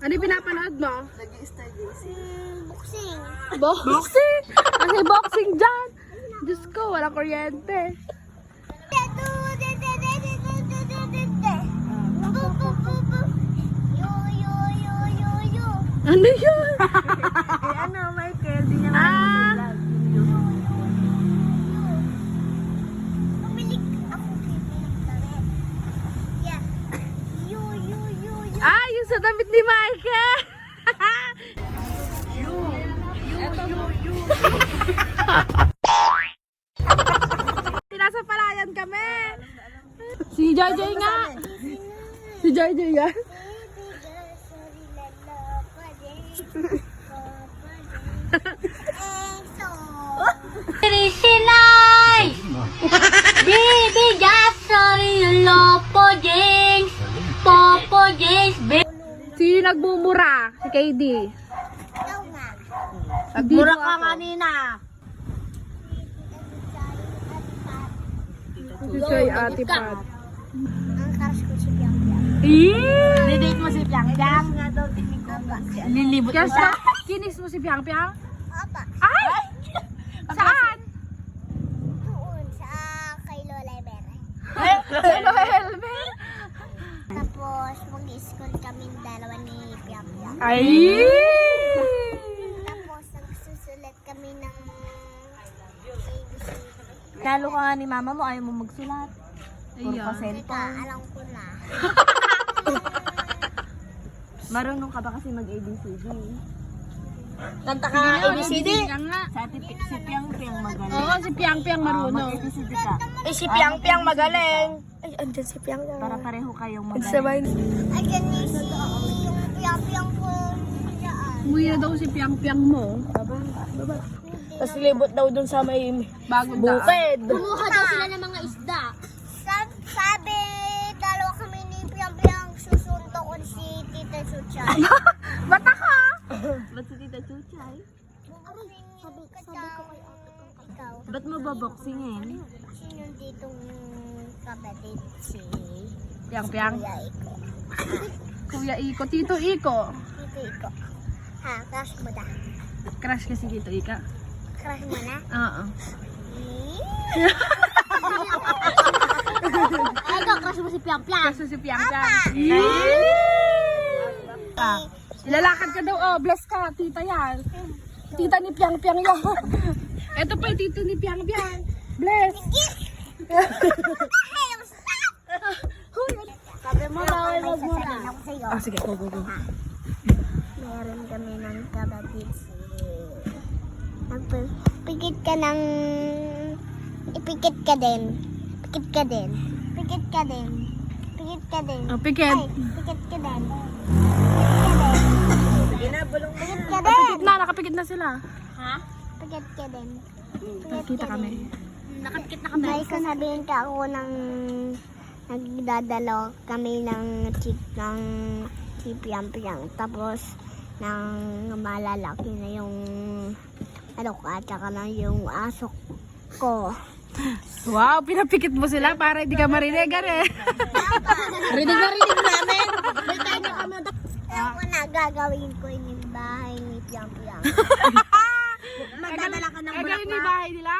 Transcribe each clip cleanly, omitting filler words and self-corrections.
Ano yung pinapanood mo? Boxing. Boxing? Kasi boxing dyan. Diyos ko, walang kuryente. Ano yun? Ano, Michael? Di niya Yung sa damit ni Michael. Nasa palayan kami. Si Joy Joy nga. Si Joy Joy nga. Sinay! Baby, just sorry, Lopo James! Popo James, Sino nagmumura? Si KD. Nagmura ka kanina. Si Joy Ate Pat. Ang crush ko si Piang Piang. Didate mo si Piang Piang? Lilibot mo Kaya siya? kinis mo si Piang Piang? Apa, Ay! Saan? doon sa kay Lola Bere. Hello, Helme. Tapos mag-school kami dalawa ni Piang Piang. Ay! Tapos nagsusulat kami ng ABC. Lalo ka nga ni mama mo, ayaw mo magsulat. Puro ka Ayan. cellphone. Alam ko na. Marunong ka ba kasi mag-ABCD? Kanta ka ABCD nga. Sa si Piang Piang magaling. Oo, si Piang Piang marunong. Mag-ABCD ka. Eh, si Piang Piang magaling. Ay, andyan si Piang Piang. Para pareho kayong magaling. Sabay. Ayan ni si yung Piang Piang ko dyan. Umuwi na daw si Piang Piang mo. Tapos libot daw dun sa may bagong bukid. Kumuha daw sila ng mga isda. Sabi, dalawa kami ni Piang Piang susunto ko si Tita Chuchay. Bata ka! Ba't si Tita Chuchay? Sabi ko kay ikaw. Ba't mo ba boxingin? Sino ditong kapatid si Piang Piang. Kuya Iko? Kuya Iko. Tito Iko. Tito Iko. Ha, crush mo na. Crush kasi Tito Ika. Crush mo na? Oo. Ikaw, crush mo si Piang Piang. Kaso si Piang Piang. Lalakad ka daw, oh. Bless ka, tita yan. Tita ni Piang Piang yan. Ito pa yung tito ni Piang Piang. Bless. Sabi mo, bawal magmura. Ako sa'yo. Ah, sige, go, go, go. Meron kami ng kapatid si... Pagpikit ka ng... Ipikit ka din. Pikit ka din. Pikit ka din. Pikit ka din. Oh, pikit. Ay, pikit ka din. Pikit ka din. Nakapikit na, nakapikit na sila. Ha? Pikit ka din. Nakita kami. Nakapikit na kami. May sasabihin ka ako ng... Nagdadalaw kami ng chick ng si Piang Piang. Tapos, nang malalaki na yung ano ko at saka na yung asok ko. Wow, pinapikit mo sila para hindi ka marinig, eh. Rinig na rinig namin! Ako na gagawin ko yung bahay ni Piang Piang. Magdadala ka ng Gagawin ni bahay nila?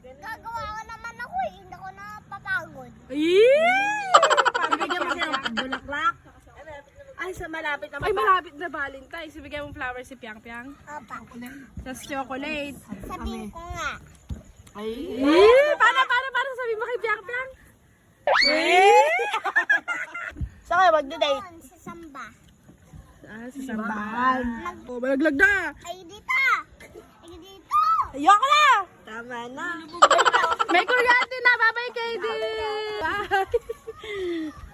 Gagawa ko naman ako eh. Hindi ako napapagod. Bigyan mo siya ng bulaklak. Ay, sa malapit na. Ay, malapit na Valentine's. Ibigay mong flowers si Piang Piang. Opa. Tapos chocolate. Sabihin ko nga. Paano sabi mo kay Piang Piang? Saan kayo magdadate? Doon sa samba. Ah, sa sambahan. Oh, malaglag na. Ay dito. Ay dito. Ayoko na! Tama na. May kuryente na. Bye-bye, KD. Bye.